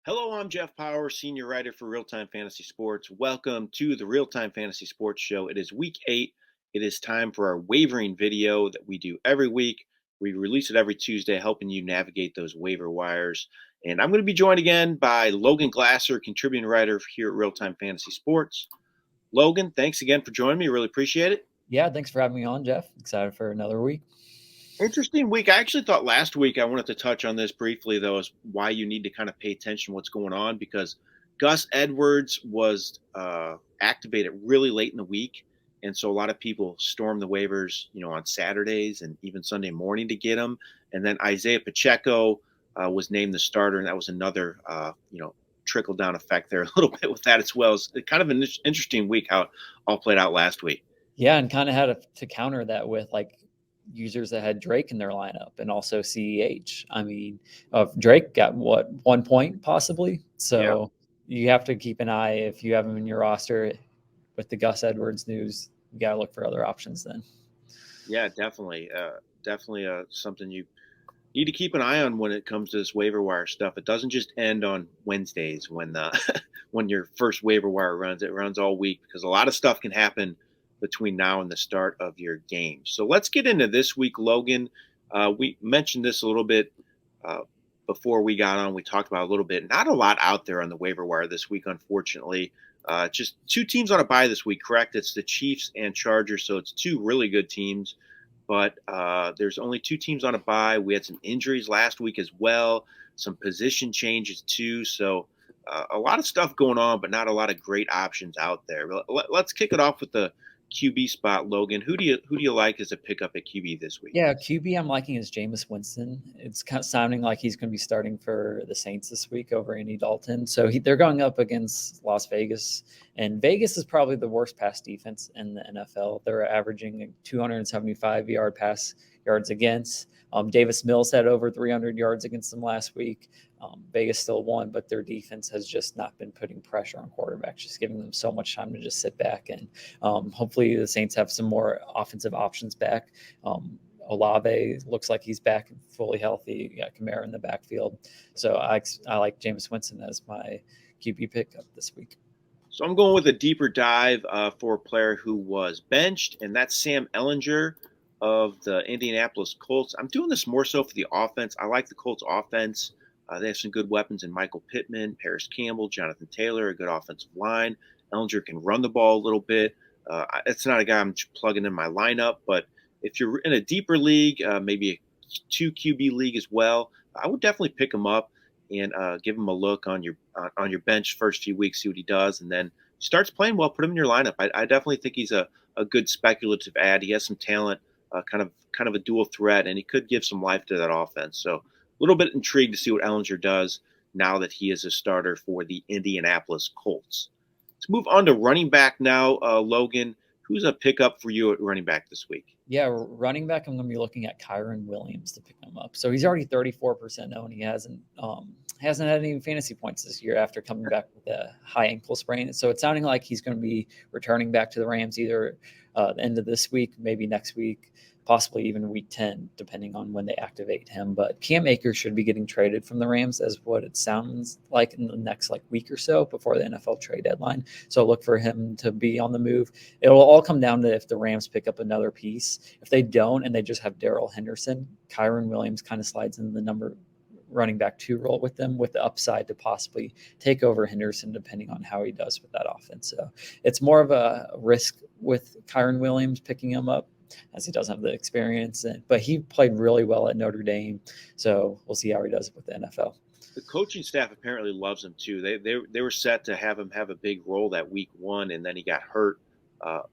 Hello, I'm Jeff Paur, senior writer for RealTime Fantasy Sports. Welcome to the RealTime Fantasy Sports Show. It is week 8. It is time for our wavering video that we do every week. We release it every Tuesday, helping you navigate those waiver wires. And I'm going to be joined again by Logan Glaser, contributing writer here at RealTime Fantasy Sports. Logan, thanks again for joining me. Really appreciate it. Yeah, thanks for having me on, Jeff. Excited for another week. Interesting week. I actually thought last week I wanted to touch on this briefly, though, is why you need to kind of pay attention to what's going on because Gus Edwards was activated really late in the week. And so a lot of people stormed the waivers, on Saturdays and even Sunday morning to get him. And then Isaiah Pacheco was named the starter, and that was another, trickle down effect there a little bit with that as well. It's kind of an interesting week how it all played out last week. Yeah, and kind of had to counter that with users that had Drake in their lineup and also CEH. I mean, Drake got 1 point possibly. So you have to keep an eye if you have him in your roster with the Gus Edwards news. You got to look for other options then. Yeah, definitely. Definitely something you need to keep an eye on when it comes to this waiver wire stuff. It doesn't just end on Wednesdays when when your first waiver wire runs. It runs all week because a lot of stuff can happen between now and the start of your game. So let's get into this week, Logan. We mentioned this a little bit before we got on. We talked about a little bit. Not a lot out there on the waiver wire this week, unfortunately. Just two teams on a bye this week, correct? It's the Chiefs and Chargers, so it's two really good teams. But there's only two teams on a bye. We had some injuries last week as well, some position changes too. So a lot of stuff going on, but not a lot of great options out there. Let's kick it off with the QB spot, Logan. Who do you like as a pickup at QB this week? Yeah, QB I'm liking is Jameis Winston. It's kind of sounding like he's going to be starting for the Saints this week over Andy Dalton. So they're going up against Las Vegas, and Vegas is probably the worst pass defense in the NFL. They're averaging 275 pass yards against. Davis Mills had over 300 yards against them last week. Vegas still won, but their defense has just not been putting pressure on quarterbacks, just giving them so much time to just sit back. And hopefully the Saints have some more offensive options back. Olave looks like he's back and fully healthy. You got Kamara in the backfield. So I like Jameis Winston as my QB pickup this week. So I'm going with a deeper dive for a player who was benched, and that's Sam Ehlinger of the Indianapolis Colts. I'm doing this more so for the offense. I like the Colts offense. They have some good weapons in Michael Pittman, Paris Campbell, Jonathan Taylor, a good offensive line. Ehlinger can run the ball a little bit. It's not a guy I'm plugging in my lineup, but if you're in a deeper league, maybe a 2 QB league as well, I would definitely pick him up and give him a look on your bench first few weeks, see what he does, and then starts playing well, put him in your lineup. I definitely think he's a good speculative add. He has some talent, kind of a dual threat, and he could give some life to that offense. So a little bit intrigued to see what Ehlinger does now that he is a starter for the Indianapolis Colts. Let's move on to running back now, Logan. Who's a pickup for you at running back this week? Yeah, running back, I'm going to be looking at Kyren Williams to pick him up. So he's already 34% owned. He hasn't had any fantasy points this year after coming back with a high ankle sprain. So it's sounding like he's going to be returning back to the Rams either the end of this week, maybe next week, possibly even week 10, depending on when they activate him. But Cam Akers should be getting traded from the Rams as what it sounds like in the next week or so before the NFL trade deadline. So look for him to be on the move. It'll all come down to if the Rams pick up another piece. If they don't and they just have Darrell Henderson, Kyren Williams kind of slides in the number running back 2 role with them, with the upside to possibly take over Henderson depending on how he does with that offense. So it's more of a risk with Kyren Williams picking him up, as he doesn't have the experience, but he played really well at Notre Dame. So we'll see how he does with the NFL. The coaching staff apparently loves him too. They were set to have him have a big role that week 1, and then he got hurt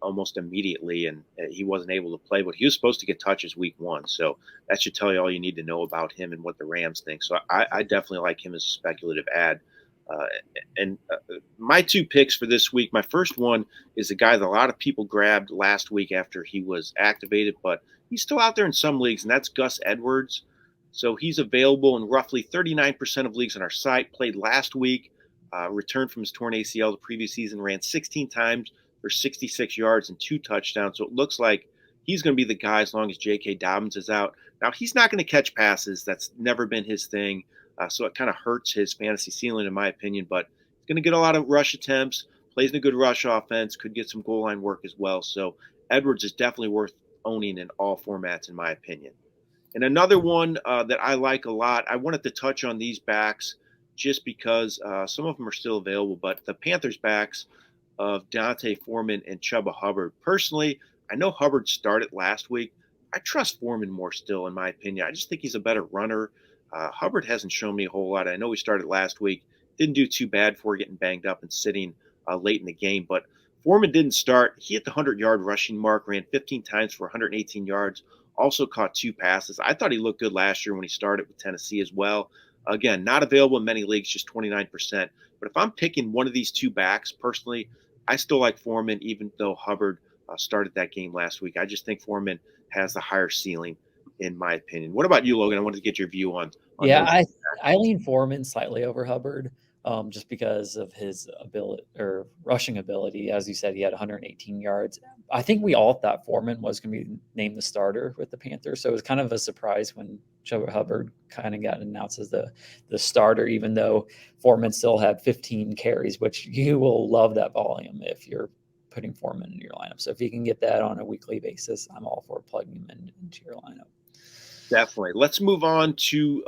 almost immediately, and he wasn't able to play. But he was supposed to get touches week 1, so that should tell you all you need to know about him and what the Rams think. So I definitely like him as a speculative add. My 2 picks for this week, my first one is a guy that a lot of people grabbed last week after he was activated, but he's still out there in some leagues, and that's Gus Edwards. So he's available in roughly 39% of leagues on our site. Played last week, returned from his torn ACL the previous season, ran 16 times for 66 yards and 2 touchdowns. So it looks like he's going to be the guy as long as J.K. Dobbins is out. Now, he's not going to catch passes. That's never been his thing. So it kind of hurts his fantasy ceiling, in my opinion. But he's going to get a lot of rush attempts, plays in a good rush offense, could get some goal line work as well. So Edwards is definitely worth owning in all formats, in my opinion. And another one that I like a lot, I wanted to touch on these backs just because some of them are still available, but the Panthers backs of Dante Foreman and Chuba Hubbard. Personally, I know Hubbard started last week. I trust Foreman more still, in my opinion. I just think he's a better runner. Hubbard hasn't shown me a whole lot. I know he started last week, didn't do too bad for getting banged up and sitting late in the game, but Foreman didn't start. He hit the 100-yard rushing mark, ran 15 times for 118 yards, also caught 2 passes. I thought he looked good last year when he started with Tennessee as well. Again, not available in many leagues, just 29%. But if I'm picking one of these two backs, personally, I still like Foreman, even though Hubbard started that game last week. I just think Foreman has the higher ceiling, in my opinion. What about you, Logan? I wanted to get your view on Yeah, those. I lean Foreman slightly over Hubbard, just because of his ability or rushing ability. As you said, he had 118 yards. I think we all thought Foreman was going to be named the starter with the Panthers, so it was kind of a surprise when Chuba Hubbard kind of got announced as the starter, even though Foreman still had 15 carries, which you will love that volume if you're putting Foreman in your lineup. So if you can get that on a weekly basis, I'm all for plugging him into your lineup. Definitely. Let's move on to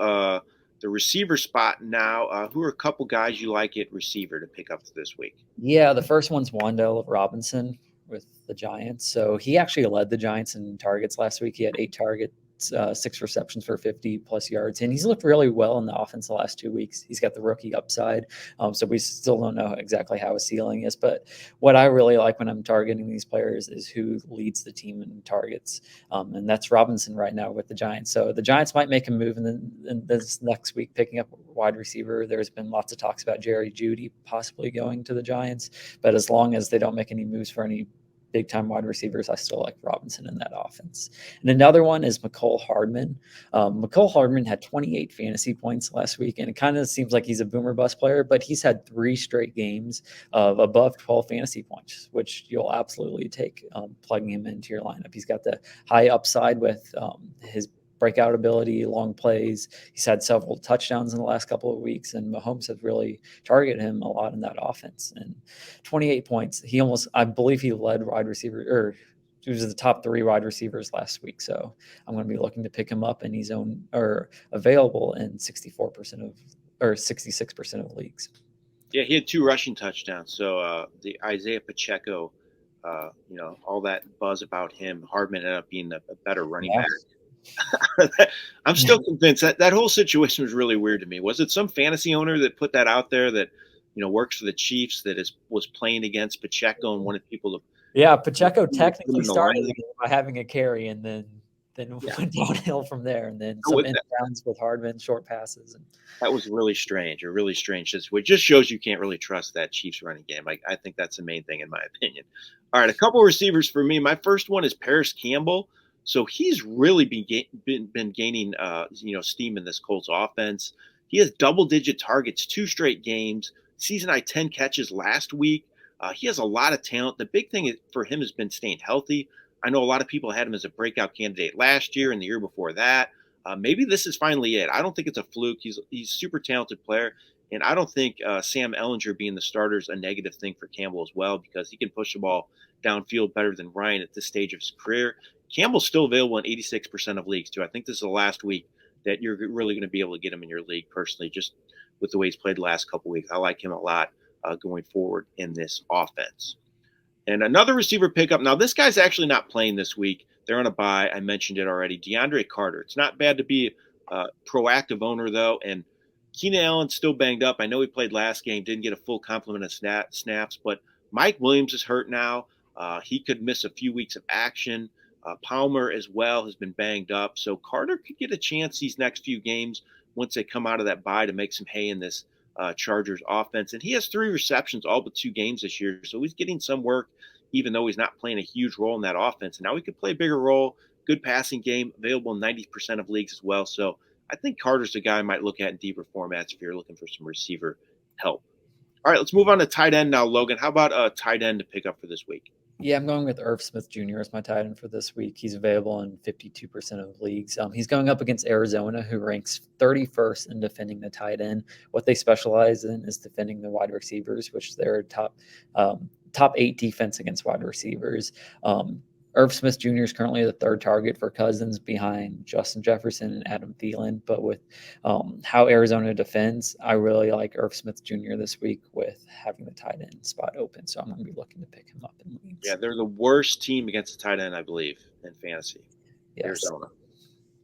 the receiver spot now. Who are a couple guys you like at receiver to pick up this week? Yeah, the first one's Wan'Dale Robinson with the Giants. So he actually led the Giants in targets last week. He had 8 targets, 6 receptions for 50 plus yards, and he's looked really well in the offense the last 2 weeks. He's got the rookie upside, so we still don't know exactly how his ceiling is. But what I really like when I'm targeting these players is who leads the team in targets, and that's Robinson right now with the Giants. So the Giants might make a move in this next week, picking up a wide receiver. There's been lots of talks about Jerry Jeudy possibly going to the Giants, but as long as they don't make any moves for any big time wide receivers, I still like Robinson in that offense. And another one is McCole Hardman. McCole Hardman had 28 fantasy points last week, and it kind of seems like he's a boomer bust player, but he's had 3 straight games of above 12 fantasy points, which you'll absolutely take plugging him into your lineup. He's got the high upside with his breakout ability, long plays. He's had several touchdowns in the last couple of weeks, and Mahomes has really targeted him a lot in that offense. And 28 points. I believe he led wide receiver, or he was the top 3 wide receivers last week. So I'm going to be looking to pick him up, and he's available in 64% of or 66% of leagues. Yeah, he had 2 rushing touchdowns. So the Isaiah Pacheco, all that buzz about him, Hardman ended up being a better running back. I'm still convinced that whole situation was really weird to me. Was it some fantasy owner that put that out there that works for the Chiefs that was playing against Pacheco and wanted people to? Yeah, Pacheco technically started the game by having a carry, and then went downhill from there, and then some inbounds with Hardman, short passes. And that was really strange. It just shows you can't really trust that Chiefs running game. I think that's the main thing in my opinion. All right, a couple of receivers for me. My first one is Paris Campbell. So he's really been gaining steam in this Colts offense. He has double-digit targets 2 straight games. Season high 10 catches last week. He has a lot of talent. The big thing for him has been staying healthy. I know a lot of people had him as a breakout candidate last year and the year before that. Maybe this is finally it. I don't think it's a fluke. He's a super talented player, and I don't think Sam Ehlinger being the starter is a negative thing for Campbell as well, because he can push the ball downfield better than Ryan at this stage of his career. Campbell's still available in 86% of leagues, too. I think this is the last week that you're really going to be able to get him in your league personally, just with the way he's played the last couple of weeks. I like him a lot going forward in this offense. And another receiver pickup. Now, this guy's actually not playing this week. They're on a bye. I mentioned it already. DeAndre Carter. It's not bad to be a proactive owner, though. And Keenan Allen's still banged up. I know he played last game, didn't get a full complement of snaps, but Mike Williams is hurt now. He could miss a few weeks of action. Palmer as well has been banged up. So Carter could get a chance these next few games once they come out of that bye to make some hay in this Chargers offense. And he has 3 receptions all but 2 games this year. So he's getting some work, even though he's not playing a huge role in that offense. And now he could play a bigger role. Good passing game, available in 90% of leagues as well. So I think Carter's the guy I might look at in deeper formats if you're looking for some receiver help. All right, let's move on to tight end now, Logan. How about a tight end to pick up for this week? Yeah, I'm going with Irv Smith Jr. as my tight end for this week. He's available in 52% of leagues. He's going up against Arizona, who ranks 31st in defending the tight end. What they specialize in is defending the wide receivers, which is their top 8 defense against wide receivers. Irv Smith Jr. is currently the third target for Cousins behind Justin Jefferson and Adam Thielen. But with how Arizona defends, I really like Irv Smith Jr. this week with having the tight end spot open. So I'm going to be looking to pick him up in leagues. Yeah, they're the worst team against the tight end, I believe, in fantasy. Yes. Arizona.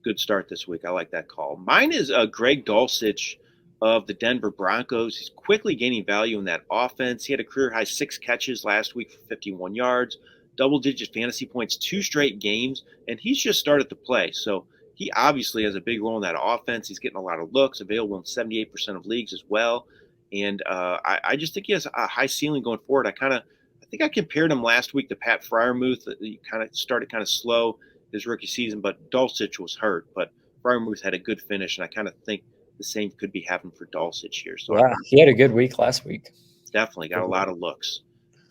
Good start this week. I like that call. Mine is Greg Dulcich of the Denver Broncos. He's quickly gaining value in that offense. He had a career-high 6 catches last week for 51 yards. Double-digit fantasy points 2 straight games, and he's just started to play. So he obviously has a big role in that offense. He's getting a lot of looks, available in 78% of leagues as well. And I just think he has a high ceiling going forward. I think I compared him last week to Pat Freiermuth. He kind of started kind of slow his rookie season, but Dulcich was hurt. But Freiermuth had a good finish, and I kind of think the same could be happening for Dulcich here. So yeah, he had a good week last week. Definitely got a lot of looks.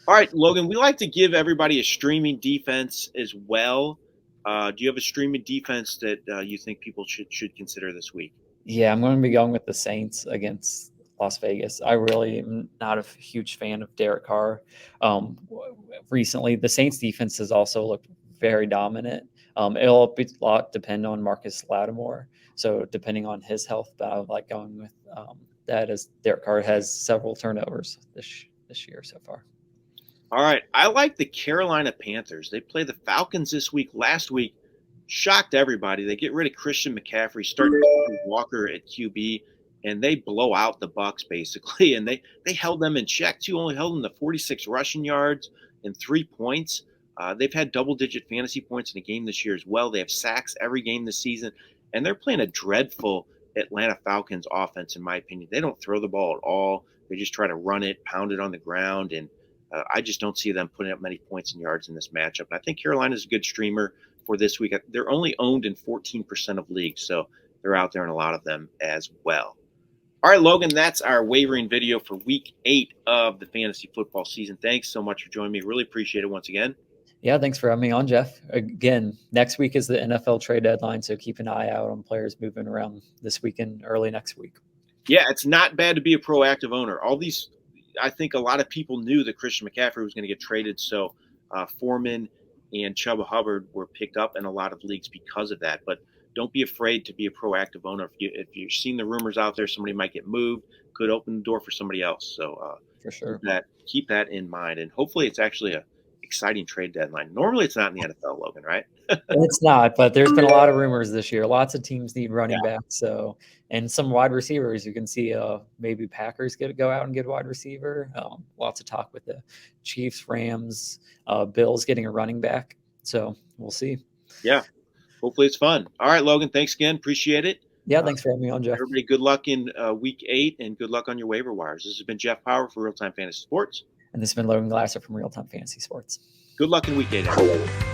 All right, Logan, we like to give everybody a streaming defense as well. Do you have a streaming defense that you think people should consider this week? Yeah, I'm going to be going with the Saints against Las Vegas. I really am not a huge fan of Derek Carr. Recently, the Saints defense has also looked very dominant. It'll be a lot depend on Marcus Lattimore. So depending on his health, but I like going with that as Derek Carr has several turnovers this year so far. All right. I like the Carolina Panthers. They play the Falcons this week. Last week, shocked everybody. They get rid of Christian McCaffrey, starting Walker at QB, and they blow out the Bucs basically. And they held them in check too. Only held them to 46 rushing yards and 3 points. They've had double-digit fantasy points in a game this year as well. They have sacks every game this season, and they're playing a dreadful Atlanta Falcons offense, in my opinion. They don't throw the ball at all. They just try to run it, pound it on the ground, and I just don't see them putting up many points and yards in this matchup. And I think Carolina's a good streamer for this week. They're only owned in 14% of leagues, so they're out there in a lot of them as well. All right, Logan, that's our wavering video for week 8 of the fantasy football season. Thanks so much for joining me. Really appreciate it once again. Yeah, thanks for having me on, Jeff. Again, next week is the NFL trade deadline, so keep an eye out on players moving around this weekend, early next week. Yeah, it's not bad to be a proactive owner. I think a lot of people knew that Christian McCaffrey was going to get traded, so Foreman and Chuba Hubbard were picked up in a lot of leagues because of that. But don't be afraid to be a proactive owner. If you've seen the rumors out there, somebody might get moved, could open the door for somebody else. So for sure, keep that in mind, and hopefully it's actually a exciting trade deadline. Normally it's not in the NFL, Logan, right? It's not, but there's been a lot of rumors this year. Lots of teams need running backs, so and some wide receivers. You can see maybe Packers go out and get a wide receiver. Lots of talk with the Chiefs, Rams, Bills getting a running back. So we'll see. Yeah, hopefully it's fun. All right, Logan, thanks again. Appreciate it. Yeah, thanks for having me on, Jeff. Everybody, good luck in week 8 and good luck on your waiver wires. This has been Jeff Paur for RealTime Fantasy Sports. And this has been Logan Glaser from RealTime Fantasy Sports. Good luck in week 8, everybody.